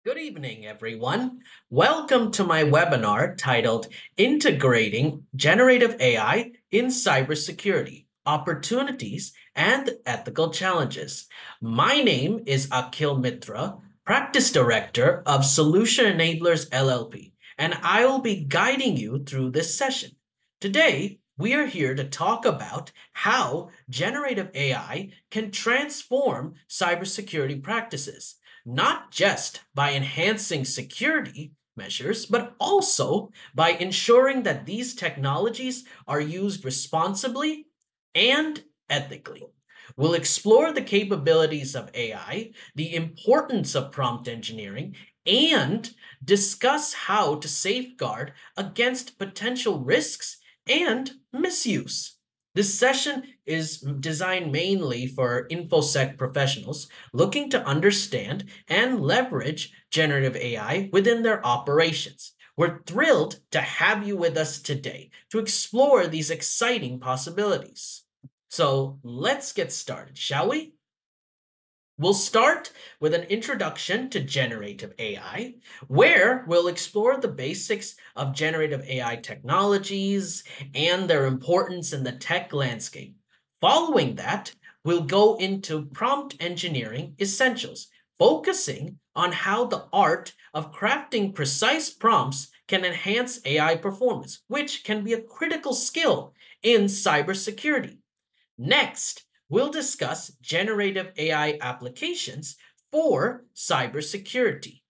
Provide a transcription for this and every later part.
Good evening, everyone. Welcome to my webinar titled Integrating Generative AI in Cybersecurity Opportunities and Ethical Challenges. My name is Akhil Mitra, Practice Director of Solution Enablers LLP, and I will be guiding you through this session. Today, we are here to talk about how generative AI can transform cybersecurity practices not just by enhancing security measures, but also by ensuring that these technologies are used responsibly and ethically. We'll explore the capabilities of AI, the importance of prompt engineering, and discuss how to safeguard against potential risks and misuse. This session is designed mainly for InfoSec professionals looking to understand and leverage generative AI within their operations. We're thrilled to have you with us today to explore these exciting possibilities. So let's get started, shall we? We'll start with an introduction to generative AI, where we'll explore the basics of generative AI technologies and their importance in the tech landscape. Following that, we'll go into prompt engineering essentials, focusing on how the art of crafting precise prompts can enhance AI performance, which can be a critical skill in cybersecurity. Next, we'll discuss generative AI applications for cybersecurity,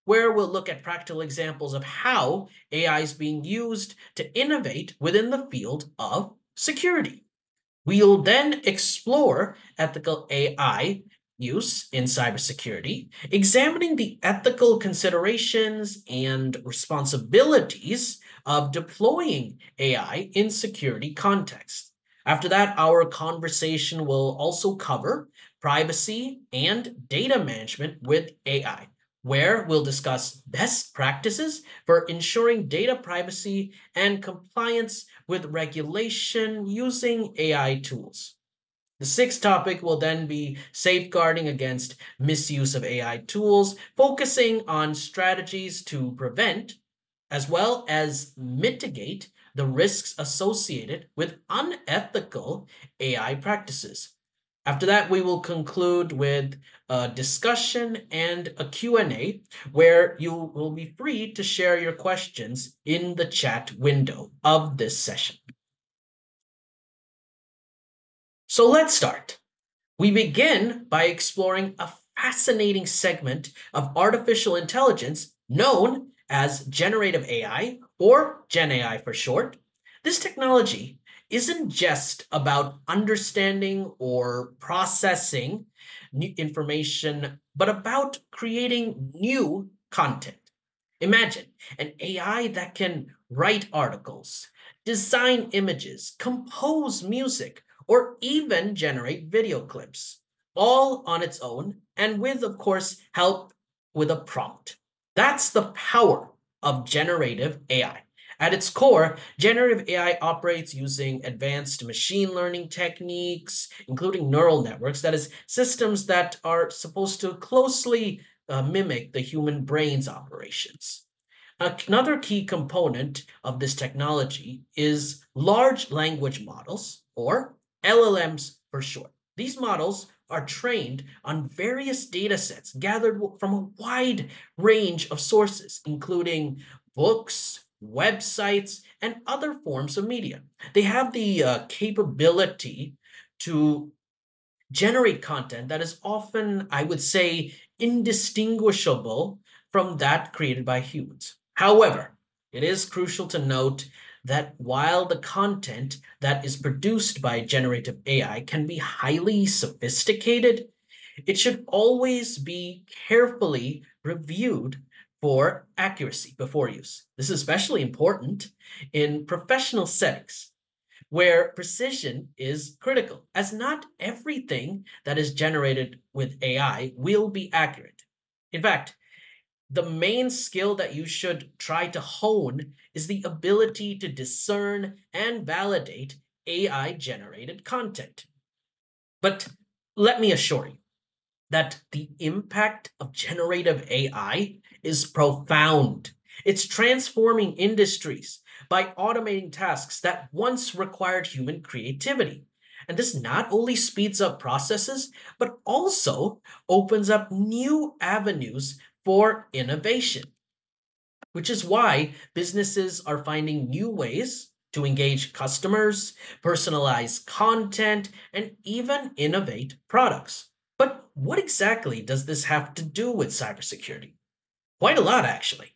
where we'll look at practical examples of how AI is being used to innovate within the field of security. We'll then explore ethical AI use in cybersecurity, examining the ethical considerations and responsibilities of deploying AI in security contexts. After that, our conversation will also cover privacy and data management with AI, where we'll discuss best practices for ensuring data privacy and compliance with regulation using AI tools. The sixth topic will then be safeguarding against misuse of AI tools, focusing on strategies to prevent as well as mitigate the risks associated with unethical AI practices. After that, we will conclude with a discussion and a Q&A where you will be free to share your questions in the chat window of this session. So let's start. We begin by exploring a fascinating segment of artificial intelligence known as generative AI, or Gen AI for short. This technology isn't just about understanding or processing new information, but about creating new content. Imagine an AI that can write articles, design images, compose music, or even generate video clips, all on its own and with, of course, help with a prompt. That's the power of generative AI. At its core, generative AI operates using advanced machine learning techniques, including neural networks, that is, systems that are supposed to closely mimic the human brain's operations. Another key component of this technology is large language models, or LLMs for short. These models are trained on various data sets gathered from a wide range of sources, including books, websites, and other forms of media. They have the capability to generate content that is often, I would say, indistinguishable from that created by humans. However, it is crucial to note that while the content that is produced by generative AI can be highly sophisticated, it should always be carefully reviewed for accuracy before use. This is especially important in professional settings where precision is critical, as not everything that is generated with AI will be accurate. In fact, the main skill that you should try to hone is the ability to discern and validate AI generated content. But let me assure you, that the impact of generative AI is profound. It's transforming industries by automating tasks that once required human creativity. And this not only speeds up processes, but also opens up new avenues for innovation, which is why businesses are finding new ways to engage customers, personalize content, and even innovate products. But what exactly does this have to do with cybersecurity? Quite a lot, actually.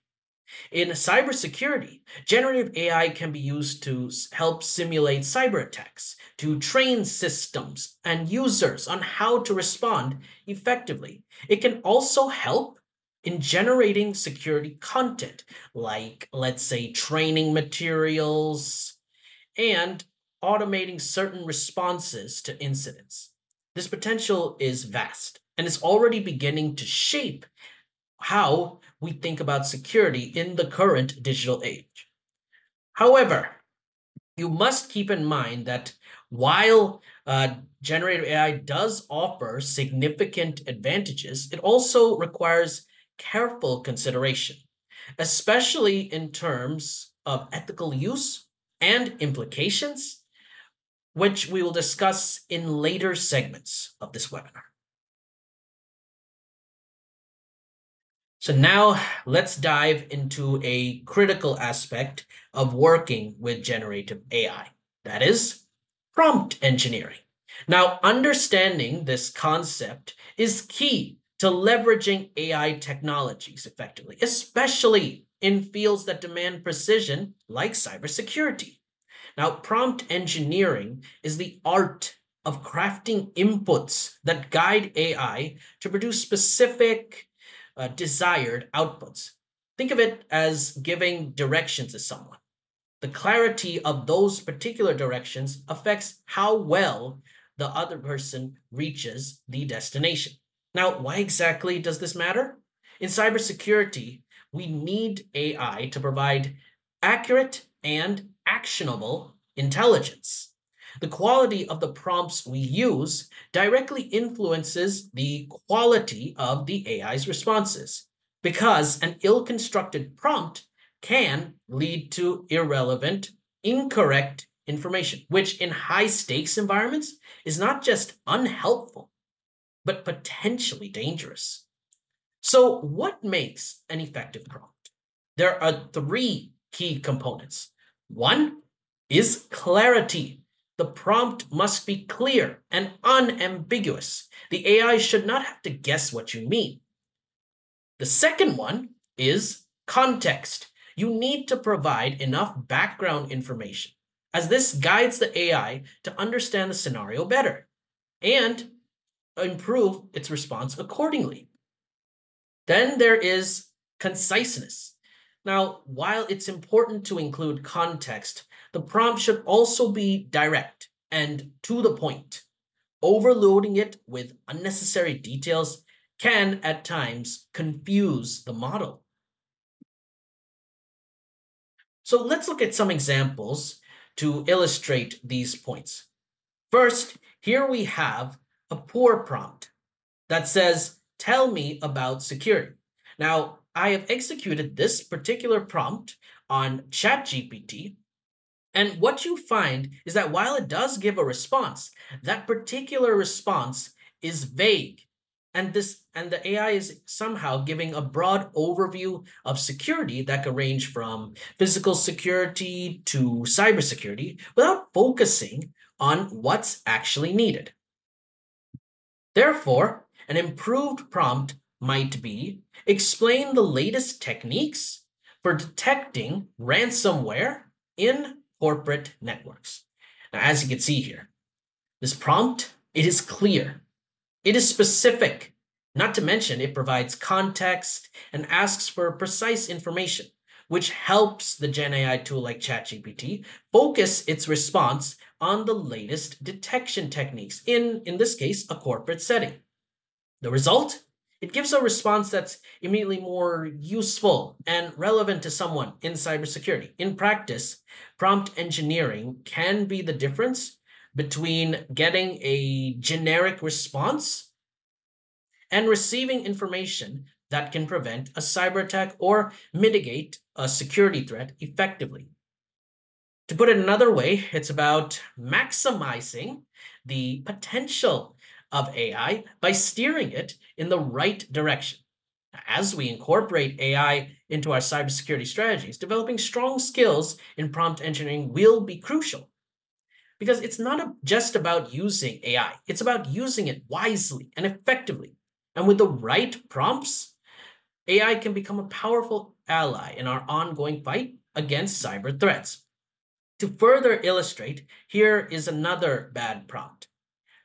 In cybersecurity, generative AI can be used to help simulate cyber attacks, to train systems and users on how to respond effectively. It can also help in generating security content, like, let's say, training materials and automating certain responses to incidents. This potential is vast and is already beginning to shape how we think about security in the current digital age. However, you must keep in mind that while generative AI does offer significant advantages, it also requires careful consideration, especially in terms of ethical use and implications, which we will discuss in later segments of this webinar. So now let's dive into a critical aspect of working with generative AI. That is prompt engineering. Now, understanding this concept is key to leveraging AI technologies effectively, especially in fields that demand precision like cybersecurity. Now, prompt engineering is the art of crafting inputs that guide AI to produce specific desired outputs. Think of it as giving directions to someone. The clarity of those particular directions affects how well the other person reaches the destination. Now, why exactly does this matter? In cybersecurity, we need AI to provide accurate and actionable intelligence. The quality of the prompts we use directly influences the quality of the AI's responses, because an ill constructed prompt can lead to irrelevant, incorrect information, which in high stakes environments is not just unhelpful, but potentially dangerous. So, what makes an effective prompt? There are three key components. One is clarity. The prompt must be clear and unambiguous. The AI should not have to guess what you mean. The second one is context. You need to provide enough background information, as this guides the AI to understand the scenario better and improve its response accordingly. Then there is conciseness. Now, while it's important to include context, the prompt should also be direct and to the point. Overloading it with unnecessary details can at times confuse the model. So let's look at some examples to illustrate these points. First, here we have a poor prompt that says, "Tell me about security." Now, I have executed this particular prompt on ChatGPT, and what you find is that while it does give a response, that particular response is vague. And the AI is somehow giving a broad overview of security that could range from physical security to cybersecurity without focusing on what's actually needed. Therefore, an improved prompt might be, "Explain the latest techniques for detecting ransomware in corporate networks." Now, as you can see here, this prompt, it is clear, it is specific, not to mention it provides context and asks for precise information, which helps the Gen AI tool like ChatGPT focus its response on the latest detection techniques in this case, a corporate setting. The result? It gives a response that's immediately more useful and relevant to someone in cybersecurity. In practice, prompt engineering can be the difference between getting a generic response and receiving information that can prevent a cyber attack or mitigate a security threat effectively. To put it another way, it's about maximizing the potential of AI by steering it in the right direction. As we incorporate AI into our cybersecurity strategies, developing strong skills in prompt engineering will be crucial because it's not just about using AI, it's about using it wisely and effectively. And with the right prompts, AI can become a powerful ally in our ongoing fight against cyber threats. To further illustrate, here is another bad prompt.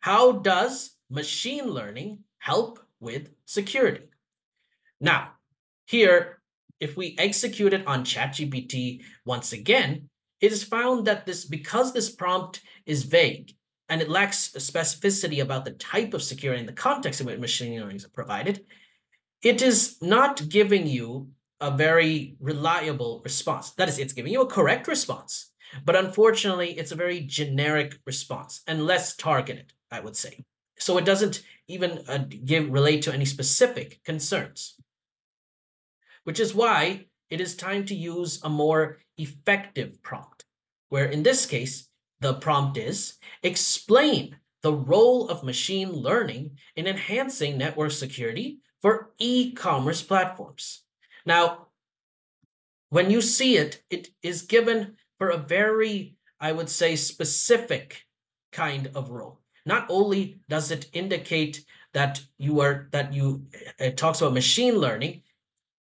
How does machine learning help with security? Now, here, if we execute it on ChatGPT once again, it is found that because this prompt is vague and it lacks specificity about the type of security and the context in which machine learning is provided, it is not giving you a very reliable response. That is, it's giving you a correct response, but unfortunately, it's a very generic response and less targeted, I would say. So it doesn't even relate to any specific concerns, which is why it is time to use a more effective prompt, where in this case, the prompt is explain the role of machine learning in enhancing network security for e-commerce platforms. Now, when you see it, it is given for a very, I would say, specific kind of role. Not only does it indicate that it talks about machine learning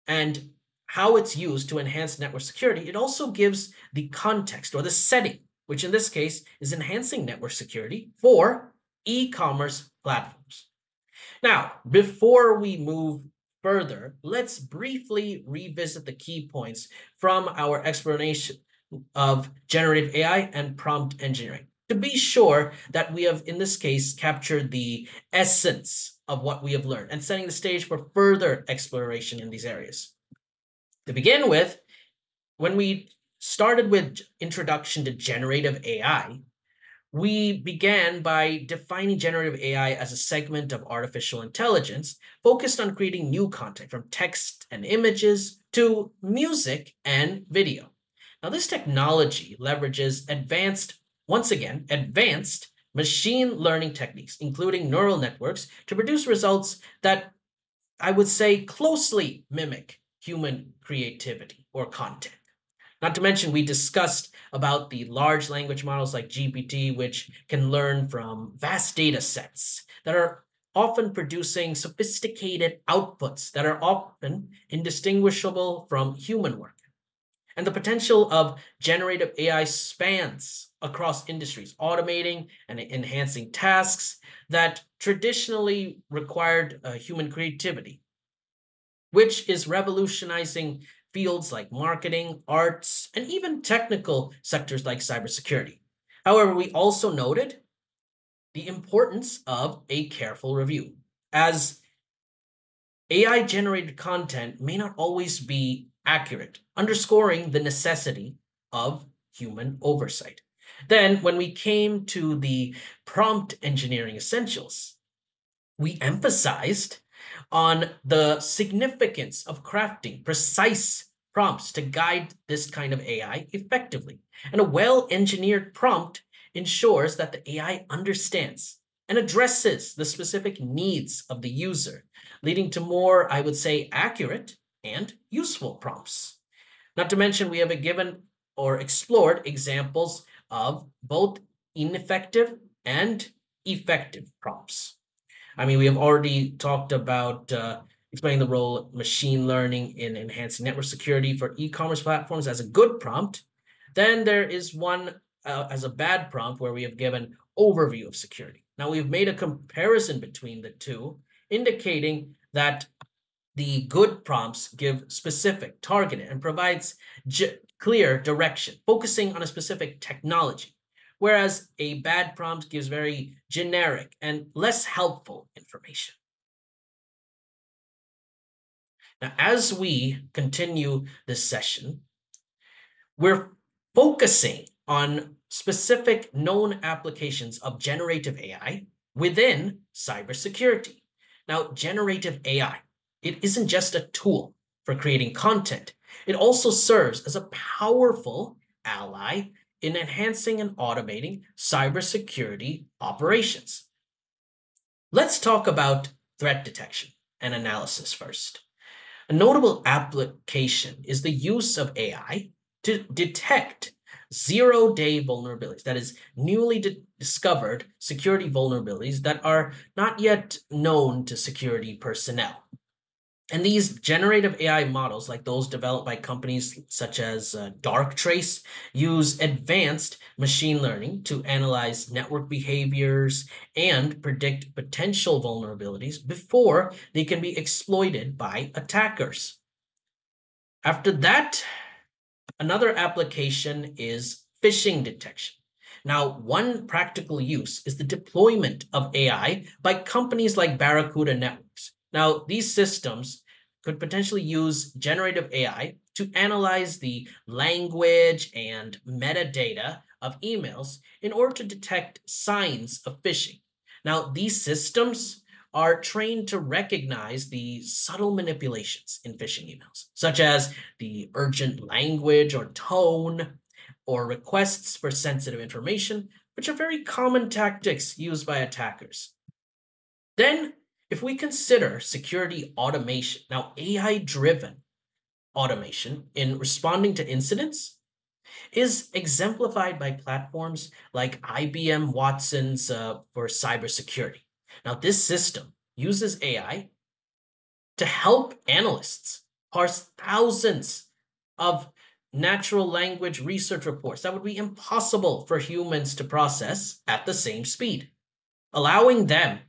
and how it's used to enhance network security, it also gives the context or the setting, which in this case is enhancing network security for e-commerce platforms. Now, before we move further, let's briefly revisit the key points from our explanation of generative AI and prompt engineering to be sure that we have, in this case, captured the essence of what we have learned and setting the stage for further exploration in these areas. To begin with, when we started with introduction to generative AI, we began by defining generative AI as a segment of artificial intelligence focused on creating new content from text and images to music and video. Now, this technology leverages advanced machine learning techniques, including neural networks, to produce results that I would say closely mimic human creativity or content. Not to mention, we discussed about the large language models like GPT, which can learn from vast data sets that are often producing sophisticated outputs that are often indistinguishable from human work. And the potential of generative AI spans across industries, automating and enhancing tasks that traditionally required human creativity, which is revolutionizing fields like marketing, arts, and even technical sectors like cybersecurity. However, we also noted the importance of a careful review, as AI generated content may not always be accurate, underscoring the necessity of human oversight. Then, when we came to the prompt engineering essentials, we emphasized on the significance of crafting precise prompts to guide this kind of AI effectively. And a well engineered prompt ensures that the AI understands and addresses the specific needs of the user, leading to more, I would say, accurate and useful prompts. Not to mention, we have given or explored examples of both ineffective and effective prompts. I mean, we have already talked about explaining the role of machine learning in enhancing network security for e-commerce platforms as a good prompt. Then there is one as a bad prompt where we have given overview of security. Now we've made a comparison between the two, indicating that the good prompts give specific, targeted, and provides clear direction, focusing on a specific technology, whereas a bad prompt gives very generic and less helpful information. Now, as we continue this session, we're focusing on specific known applications of generative AI within cybersecurity. Now, generative AI, it isn't just a tool for creating content. It also serves as a powerful ally in enhancing and automating cybersecurity operations. Let's talk about threat detection and analysis first. A notable application is the use of AI to detect zero-day vulnerabilities, that is, newly discovered security vulnerabilities that are not yet known to security personnel. And these generative AI models, like those developed by companies such as Darktrace, use advanced machine learning to analyze network behaviors and predict potential vulnerabilities before they can be exploited by attackers. After that, another application is phishing detection. Now, one practical use is the deployment of AI by companies like Barracuda Networks. Now, these systems could potentially use generative AI to analyze the language and metadata of emails in order to detect signs of phishing. Now, these systems are trained to recognize the subtle manipulations in phishing emails, such as the urgent language or tone, or requests for sensitive information, which are very common tactics used by attackers. Then, if we consider security automation, now AI driven automation in responding to incidents is exemplified by platforms like IBM Watson's for cybersecurity. Now, this system uses AI to help analysts parse thousands of natural language research reports that would be impossible for humans to process at the same speed, allowing them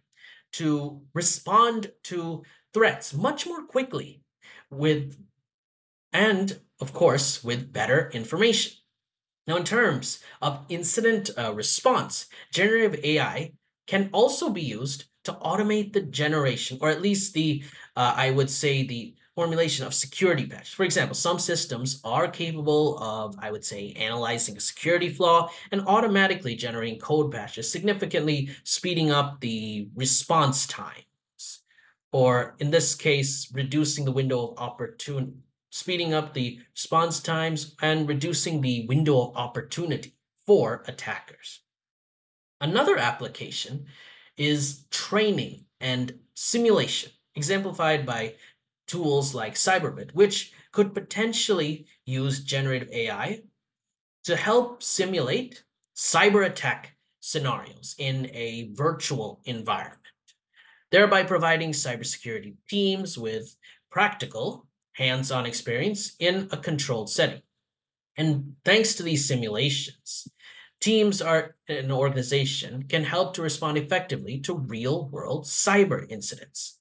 to respond to threats much more quickly with and of course with better information. Now, in terms of incident response, generative AI can also be used to automate the generation, or at least I would say, the formulation of security patches. For example, some systems are capable of, I would say, analyzing a security flaw and automatically generating code patches, significantly speeding up the response times, or in this case, reducing the window of opportunity, speeding up the response times and reducing the window of opportunity for attackers. Another application is training and simulation, exemplified by tools like Cyberbit, which could potentially use generative AI to help simulate cyber attack scenarios in a virtual environment, thereby providing cybersecurity teams with practical, hands on experience in a controlled setting. And thanks to these simulations, teams are an organization can help to respond effectively to real world cyber incidents.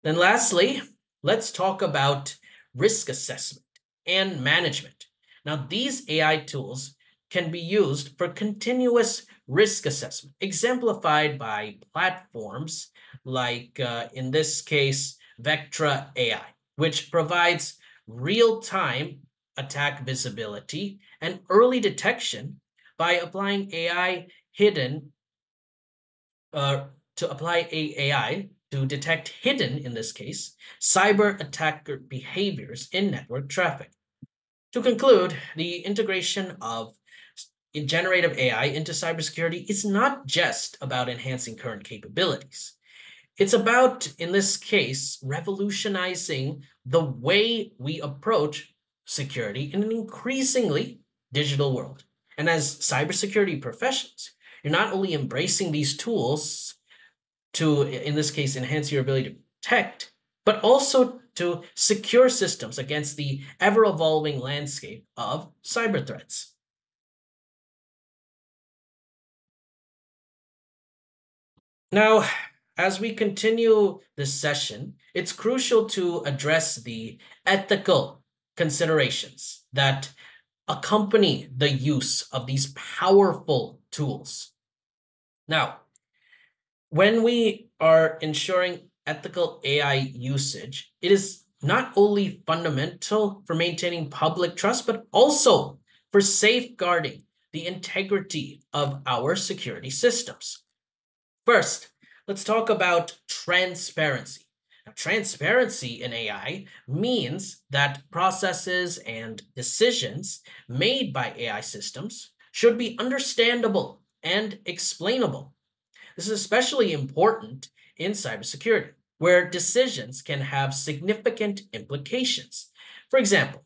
Then, lastly, let's talk about risk assessment and management. Now, these AI tools can be used for continuous risk assessment, exemplified by platforms like, in this case, Vectra AI, which provides real time attack visibility and early detection by applying AI hidden to apply AI to detect hidden, in this case, cyber attacker behaviors in network traffic. To conclude, the integration of generative AI into cybersecurity is not just about enhancing current capabilities. It's about, in this case, revolutionizing the way we approach security in an increasingly digital world. And as cybersecurity professionals, you're not only embracing these tools to, in this case, enhance your ability to protect, but also to secure systems against the ever evolving landscape of cyber threats. Now, as we continue this session, it's crucial to address the ethical considerations that accompany the use of these powerful tools. Now, when we are ensuring ethical AI usage, it is not only fundamental for maintaining public trust, but also for safeguarding the integrity of our security systems. First, Let's talk about transparency. Now, transparency in AI means that processes and decisions made by AI systems should be understandable and explainable. This is especially important in cybersecurity, where decisions can have significant implications. For example,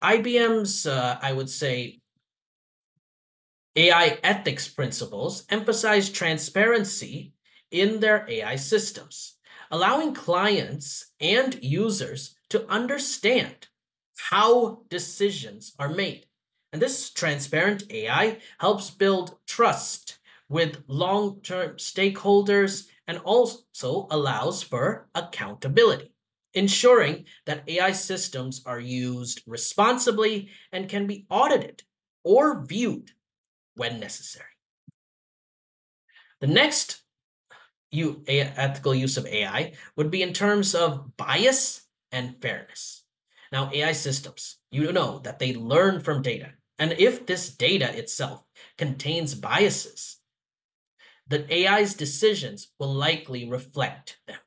IBM's, I would say, AI ethics principles emphasize transparency in their AI systems, allowing clients and users to understand how decisions are made. And this transparent AI helps build trust with long term stakeholders and also allows for accountability, ensuring that AI systems are used responsibly and can be audited or viewed when necessary. The next ethical use of AI would be in terms of bias and fairness. Now, AI systems, you know that they learn from data. And if this data itself contains biases, the AI's decisions will likely reflect them.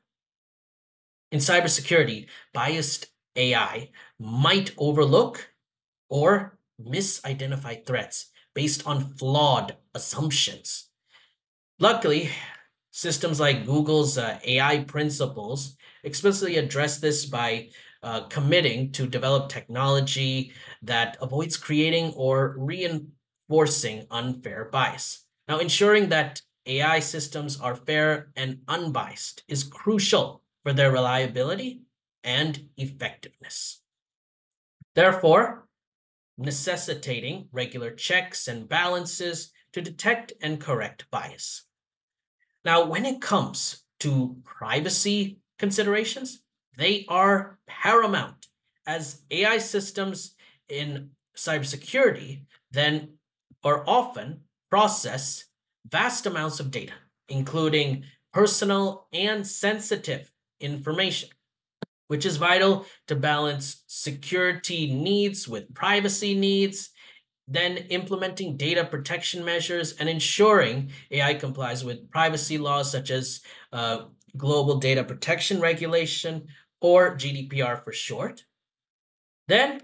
In cybersecurity, biased AI might overlook or misidentify threats based on flawed assumptions. Luckily, systems like Google's AI principles explicitly address this by committing to develop technology that avoids creating or reinforcing unfair bias. Now, ensuring that AI systems are fair and unbiased is crucial for their reliability and effectiveness. Therefore, necessitating regular checks and balances to detect and correct bias. Now, when it comes to privacy considerations, they are paramount as AI systems in cybersecurity then or often process vast amounts of data, including personal and sensitive information, which is vital to balance security needs with privacy needs, then implementing data protection measures and ensuring AI complies with privacy laws such as Global Data Protection Regulation or GDPR for short. Then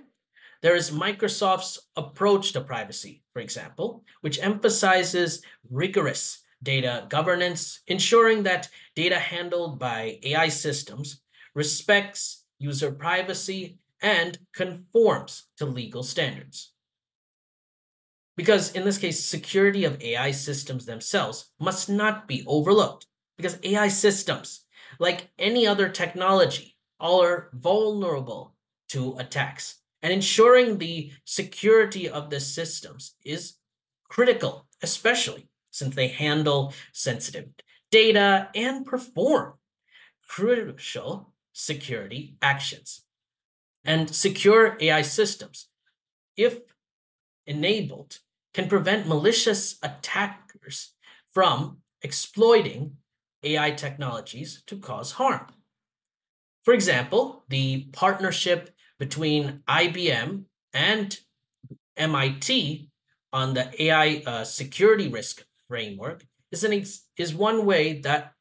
there is Microsoft's approach to privacy, for example, which emphasizes rigorous data governance, ensuring that data handled by AI systems respects user privacy and conforms to legal standards. Because in this case, security of AI systems themselves must not be overlooked. Because AI systems, like any other technology, are vulnerable to attacks. And ensuring the security of the systems is critical, especially since they handle sensitive data and perform crucial security actions. And secure AI systems, if enabled, can prevent malicious attackers from exploiting AI technologies to cause harm. For example, the partnership between IBM and MIT on the AI security risk framework is one way that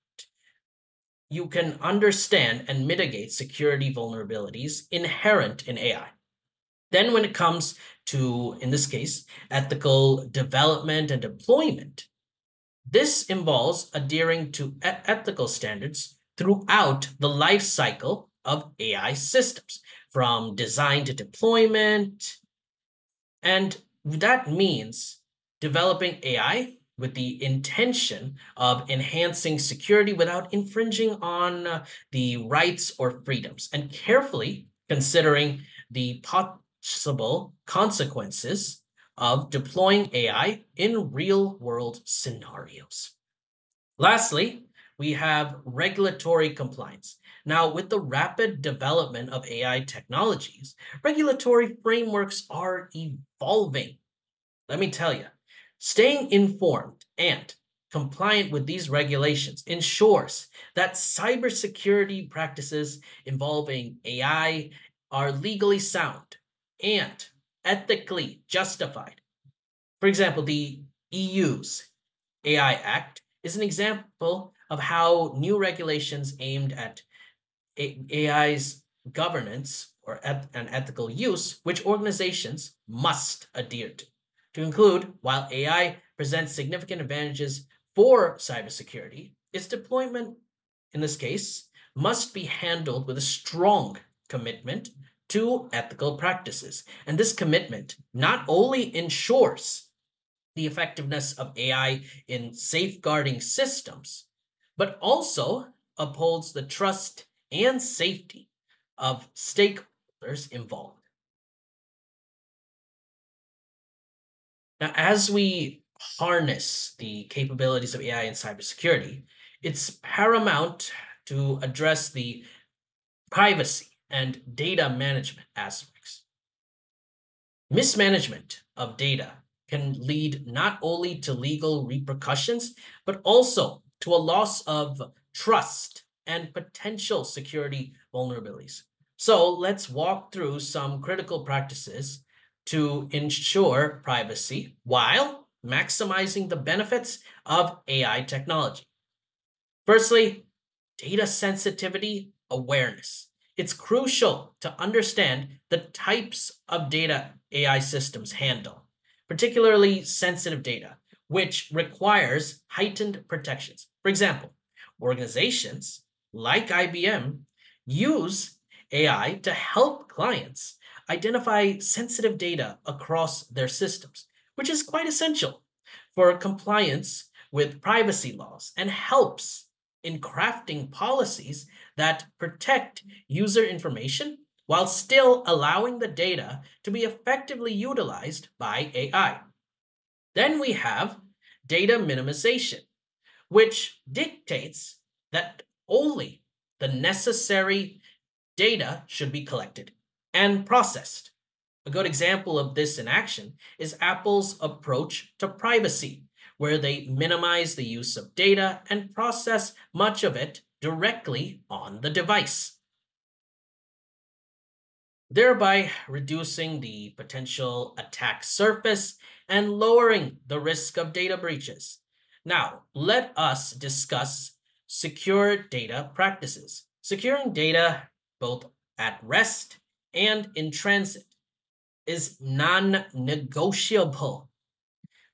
you can understand and mitigate security vulnerabilities inherent in AI. Then, when it comes to, in this case, ethical development and deployment, this involves adhering to ethical standards throughout the life cycle of AI systems, from design to deployment. And that means developing AI with the intention of enhancing security without infringing on the rights or freedoms, and carefully considering the possible consequences of deploying AI in real world scenarios. Lastly, we have regulatory compliance. Now, with the rapid development of AI technologies, regulatory frameworks are evolving. Let me tell you, staying informed and compliant with these regulations ensures that cybersecurity practices involving AI are legally sound and ethically justified. For example, the EU's AI Act is an example of how new regulations aimed at AI's governance or and ethical use, which organizations must adhere to. To include, while AI presents significant advantages for cybersecurity, its deployment, in this case, must be handled with a strong commitment to ethical practices. And this commitment not only ensures the effectiveness of AI in safeguarding systems, but also upholds the trust and safety of stakeholders involved. Now, as we harness the capabilities of AI in cybersecurity, it's paramount to address the privacy and data management aspects. Mismanagement of data can lead not only to legal repercussions, but also to a loss of trust and potential security vulnerabilities. So let's walk through some critical practices to ensure privacy while maximizing the benefits of AI technology. Firstly, data sensitivity awareness. It's crucial to understand the types of data AI systems handle, particularly sensitive data, which requires heightened protections. For example, organizations like IBM use AI to help clients identify sensitive data across their systems, which is quite essential for compliance with privacy laws and helps in crafting policies that protect user information while still allowing the data to be effectively utilized by AI. Then we have data minimization, which dictates that only the necessary data should be collected and processed. A good example of this in action is Apple's approach to privacy, where they minimize the use of data and process much of it directly on the device, thereby reducing the potential attack surface and lowering the risk of data breaches. Now, let us discuss secure data practices. Securing data both at rest and in transit is non negotiable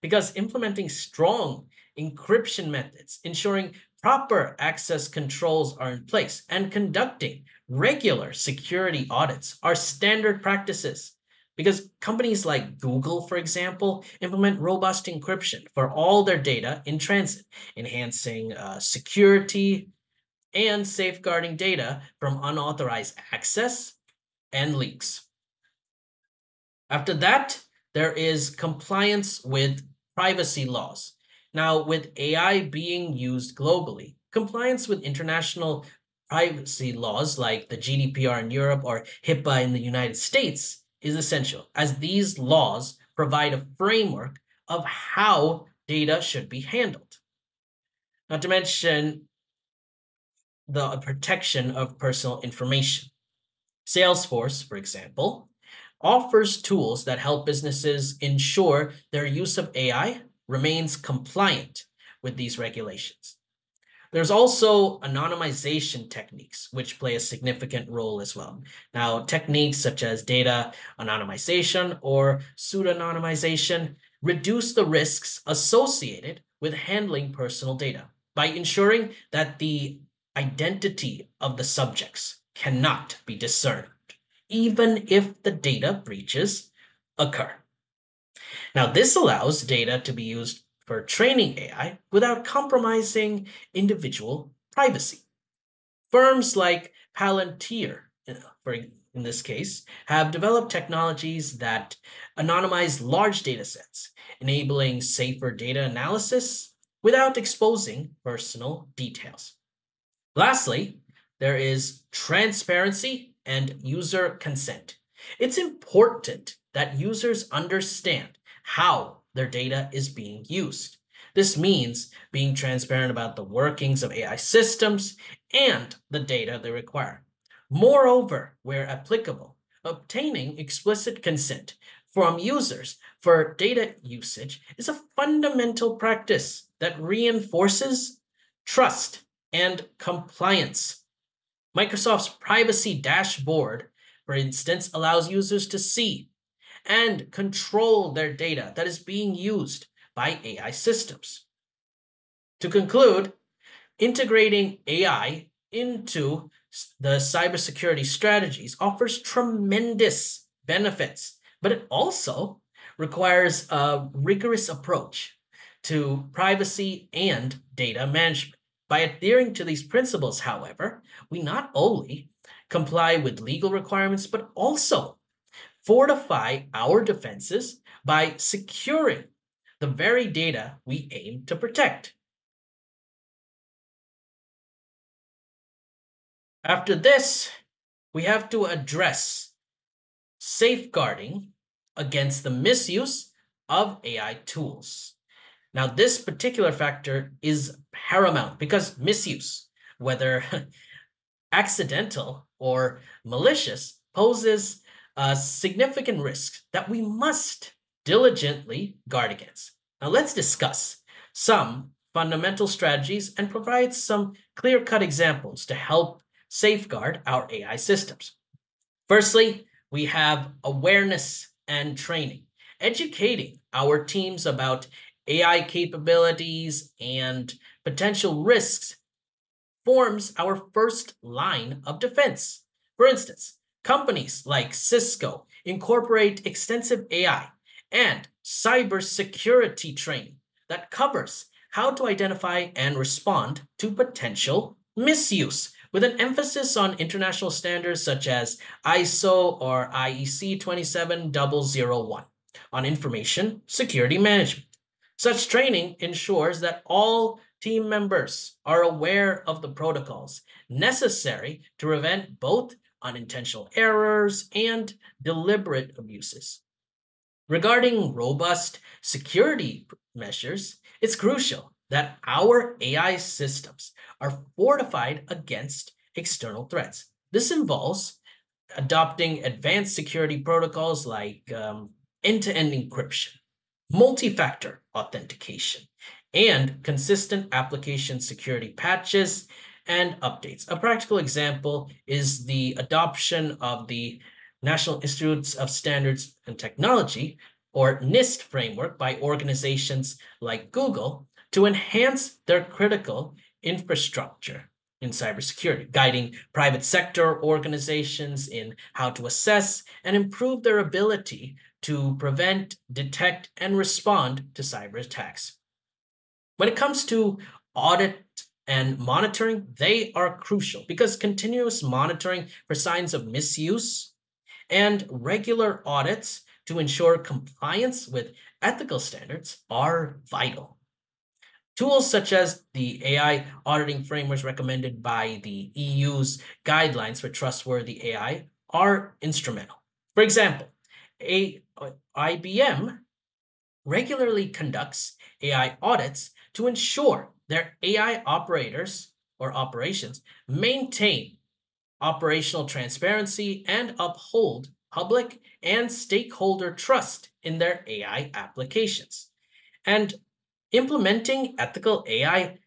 because implementing strong encryption methods, ensuring proper access controls are in place, and conducting regular security audits are standard practices. Because companies like Google, for example, implement robust encryption for all their data in transit, enhancing security and safeguarding data from unauthorized access and leaks. After that, there is compliance with privacy laws. Now, with AI being used globally, compliance with international privacy laws like the GDPR in Europe or HIPAA in the United States is essential, as these laws provide a framework of how data should be handled. Not to mention the protection of personal information. Salesforce, for example, offers tools that help businesses ensure their use of AI remains compliant with these regulations. There's also anonymization techniques, which play a significant role as well. Now, techniques such as data anonymization or pseudonymization reduce the risks associated with handling personal data by ensuring that the identity of the subjects cannot be discerned, even if the data breaches occur. Now, this allows data to be used for training AI without compromising individual privacy. Firms like Palantir, for in this case, have developed technologies that anonymize large data sets, enabling safer data analysis without exposing personal details. Lastly, there is transparency and user consent. It's important that users understand how their data is being used. This means being transparent about the workings of AI systems and the data they require. Moreover, where applicable, obtaining explicit consent from users for data usage is a fundamental practice that reinforces Trust and compliance. Microsoft's privacy dashboard, for instance, allows users to see and control their data that is being used by AI systems. To conclude, integrating AI into the cybersecurity strategies offers tremendous benefits, but it also requires a rigorous approach to privacy and data management. By adhering to these principles, however, we not only comply with legal requirements, but also fortify our defenses by securing the very data we aim to protect. After this, we have to address safeguarding against the misuse of AI tools. Now, this particular factor is paramount because misuse, whether accidental or malicious, poses a significant risk that we must diligently guard against. Now, let's discuss some fundamental strategies and provide some clear cut examples to help safeguard our AI systems. Firstly, we have awareness and training, educating our teams about AI capabilities and potential risks forms our first line of defense. For instance, companies like Cisco incorporate extensive AI and cybersecurity training that covers how to identify and respond to potential misuse, with an emphasis on international standards such as ISO or IEC 27001 on information security management. Such training ensures that all team members are aware of the protocols necessary to prevent both unintentional errors and deliberate abuses. Regarding robust security measures, it's crucial that our AI systems are fortified against external threats. This involves adopting advanced security protocols like end-to-end encryption, multi-factor authentication, and consistent application security patches and updates. A practical example is the adoption of the National Institutes of Standards and Technology, or NIST framework, by organizations like Google to enhance their critical infrastructure in cybersecurity, guiding private sector organizations in how to assess and improve their ability to prevent, detect, and respond to cyber attacks. When it comes to audit and monitoring, they are crucial because continuous monitoring for signs of misuse and regular audits to ensure compliance with ethical standards are vital. Tools such as the AI auditing frameworks recommended by the EU's guidelines for trustworthy AI are instrumental. For example, a, IBM regularly conducts AI audits to ensure their AI operators or operations maintain operational transparency and uphold public and stakeholder trust in their AI applications. And implementing ethical AI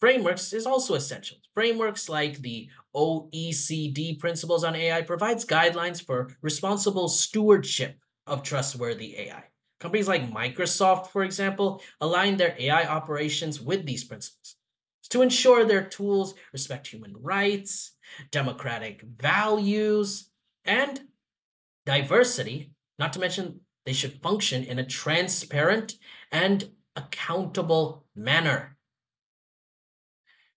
frameworks is also essential. Frameworks like the OECD Principles on AI provides guidelines for responsible stewardship of trustworthy AI. Companies like Microsoft, for example, align their AI operations with these principles to ensure their tools respect human rights, democratic values, and diversity, not to mention they should function in a transparent and accountable manner.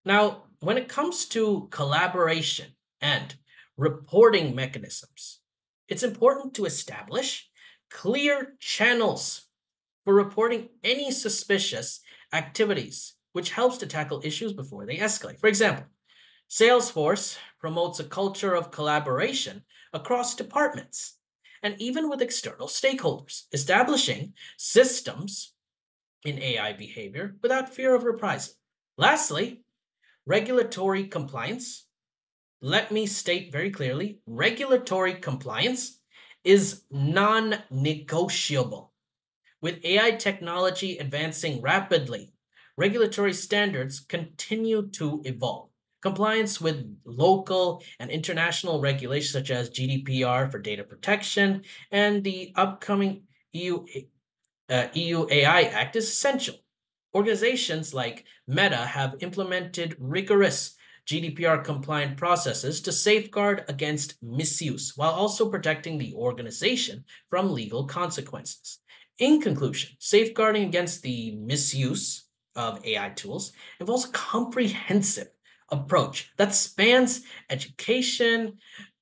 Now, when it comes to collaboration and reporting mechanisms, it's important to establish clear channels for reporting any suspicious activities, which helps to tackle issues before they escalate. For example, Salesforce promotes a culture of collaboration across departments and even with external stakeholders, establishing systems in AI behavior without fear of reprisal. Lastly, regulatory compliance. Let me state very clearly, regulatory compliance is non-negotiable. With AI technology advancing rapidly, regulatory standards continue to evolve. Compliance with local and international regulations such as GDPR for data protection and the upcoming EU EU AI Act is essential. Organizations like Meta have implemented rigorous GDPR compliant processes to safeguard against misuse while also protecting the organization from legal consequences. In conclusion, safeguarding against the misuse of AI tools involves a comprehensive approach that spans education,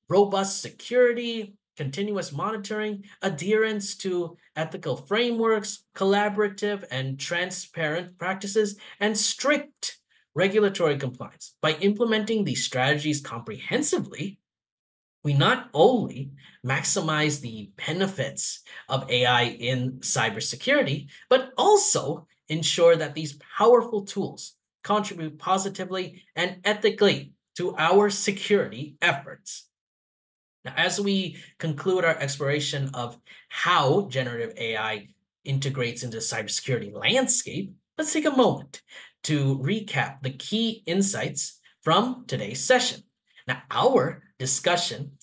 robust security, continuous monitoring, adherence to ethical frameworks, collaborative and transparent practices, and strict regulatory compliance. By implementing these strategies comprehensively, we not only maximize the benefits of AI in cybersecurity, but also ensure that these powerful tools contribute positively and ethically to our security efforts. Now, as we conclude our exploration of how generative AI integrates into the cybersecurity landscape, let's take a moment to recap the key insights from today's session. Now, our discussion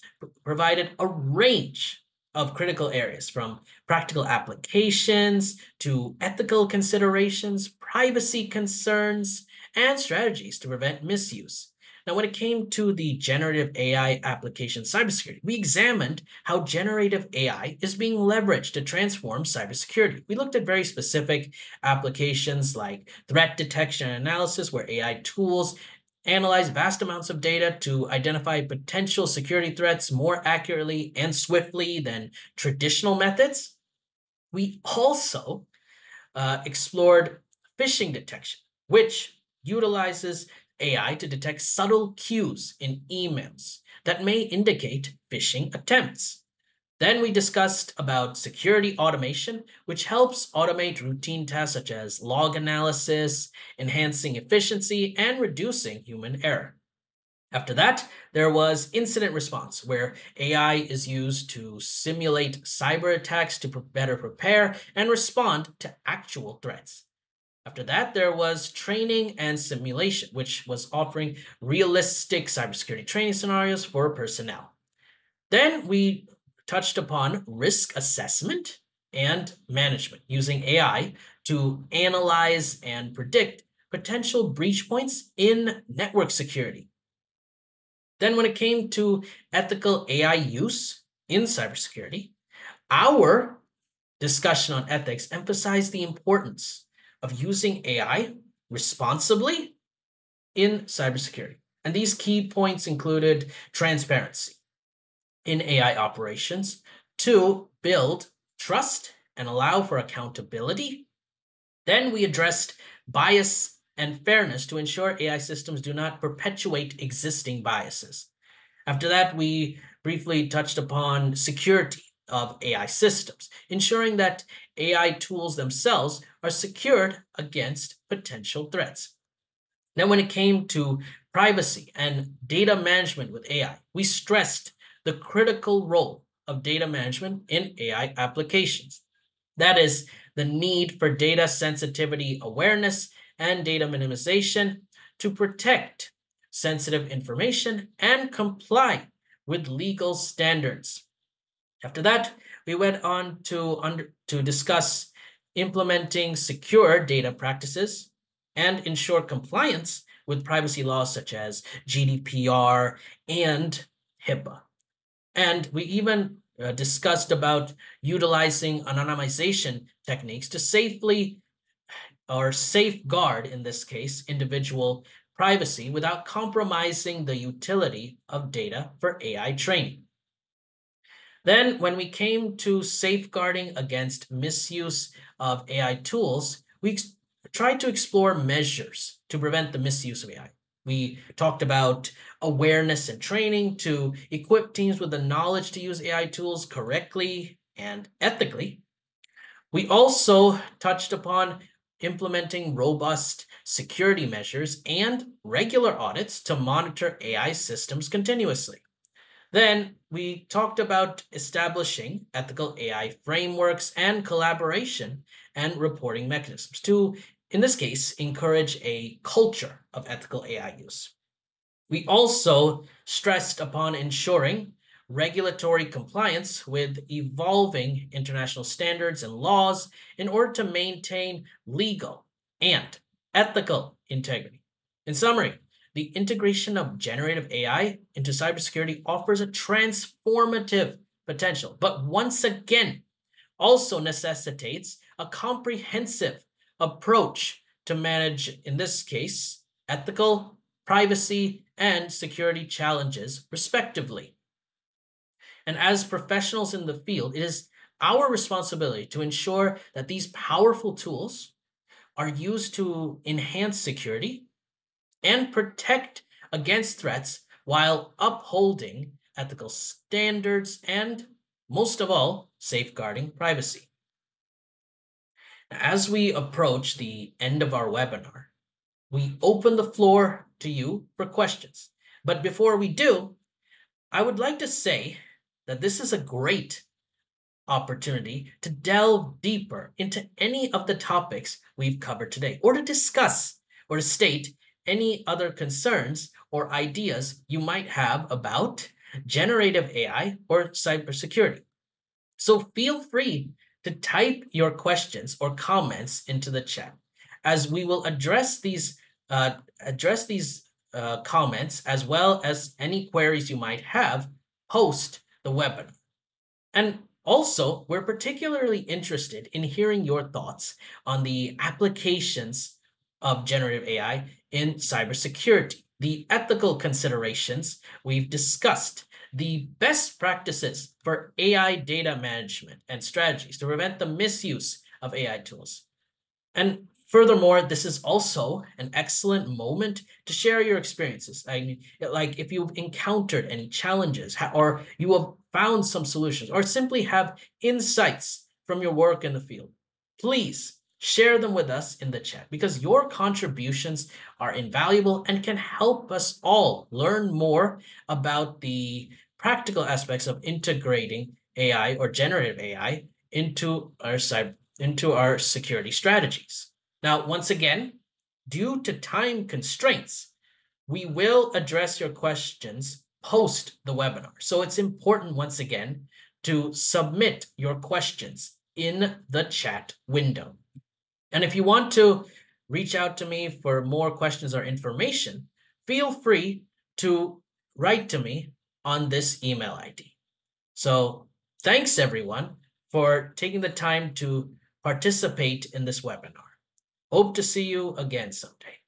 provided a range of critical areas from practical applications to ethical considerations, privacy concerns, and strategies to prevent misuse. Now, when it came to the generative AI application cybersecurity, we examined how generative AI is being leveraged to transform cybersecurity. We looked at very specific applications like threat detection and analysis, where AI tools analyze vast amounts of data to identify potential security threats more accurately and swiftly than traditional methods. We also explored phishing detection, which utilizes AI to detect subtle cues in emails that may indicate phishing attempts. Then we discussed about security automation, which helps automate routine tasks such as log analysis, enhancing efficiency, and reducing human error. After that, there was incident response, where AI is used to simulate cyber attacks to better prepare and respond to actual threats. After that, there was training and simulation, which was offering realistic cybersecurity training scenarios for personnel. Then we touched upon risk assessment and management using AI to analyze and predict potential breach points in network security. Then, when it came to ethical AI use in cybersecurity, our discussion on ethics emphasized the importance of using AI responsibly in cybersecurity. And these key points included transparency in AI operations to build trust and allow for accountability. Then we addressed bias and fairness to ensure AI systems do not perpetuate existing biases. After that, we briefly touched upon security of AI systems, ensuring that AI tools themselves are secured against potential threats. Now, when it came to privacy and data management with AI, we stressed the critical role of data management in AI applications. That is, the need for data sensitivity awareness and data minimization to protect sensitive information and comply with legal standards. After that, we went on to discuss implementing secure data practices and ensure compliance with privacy laws such as GDPR and HIPAA. And we even discussed about utilizing anonymization techniques to safely or safeguard, in this case, individual privacy without compromising the utility of data for AI training. Then, when we came to safeguarding against misuse of AI tools, we tried to explore measures to prevent the misuse of AI. We talked about awareness and training to equip teams with the knowledge to use AI tools correctly and ethically. We also touched upon implementing robust security measures and regular audits to monitor AI systems continuously. Then we talked about establishing ethical AI frameworks and collaboration and reporting mechanisms to in this case, encourage a culture of ethical AI use. We also stressed upon ensuring regulatory compliance with evolving international standards and laws in order to maintain legal and ethical integrity. In summary, the integration of generative AI into cybersecurity offers a transformative potential, but once again, also necessitates a comprehensive approach to manage, in this case, ethical, privacy, and security challenges, respectively. And as professionals in the field, it is our responsibility to ensure that these powerful tools are used to enhance security and protect against threats while upholding ethical standards and, most of all, safeguarding privacy. As we approach the end of our webinar, we open the floor to you for questions. But before we do, I would like to say that this is a great opportunity to delve deeper into any of the topics we've covered today, or to discuss or to state any other concerns or ideas you might have about generative AI or cybersecurity. So feel free to type your questions or comments into the chat, as we will address these comments as well as any queries you might have post the webinar. And also, we're particularly interested in hearing your thoughts on the applications of generative AI in cybersecurity, the ethical considerations we've discussed, the best practices for AI data management and strategies to prevent the misuse of AI tools. And furthermore, this is also an excellent moment to share your experiences. I mean, like if you've encountered any challenges or you have found some solutions or simply have insights from your work in the field, please share them with us in the chat, because your contributions are invaluable and can help us all learn more about the practical aspects of integrating AI or generative AI into our security strategies. Now, once again, due to time constraints, we will address your questions post the webinar. So it's important, once again, to submit your questions in the chat window. And if you want to reach out to me for more questions or information, feel free to write to me on this email ID. So thanks, everyone, for taking the time to participate in this webinar. Hope to see you again someday.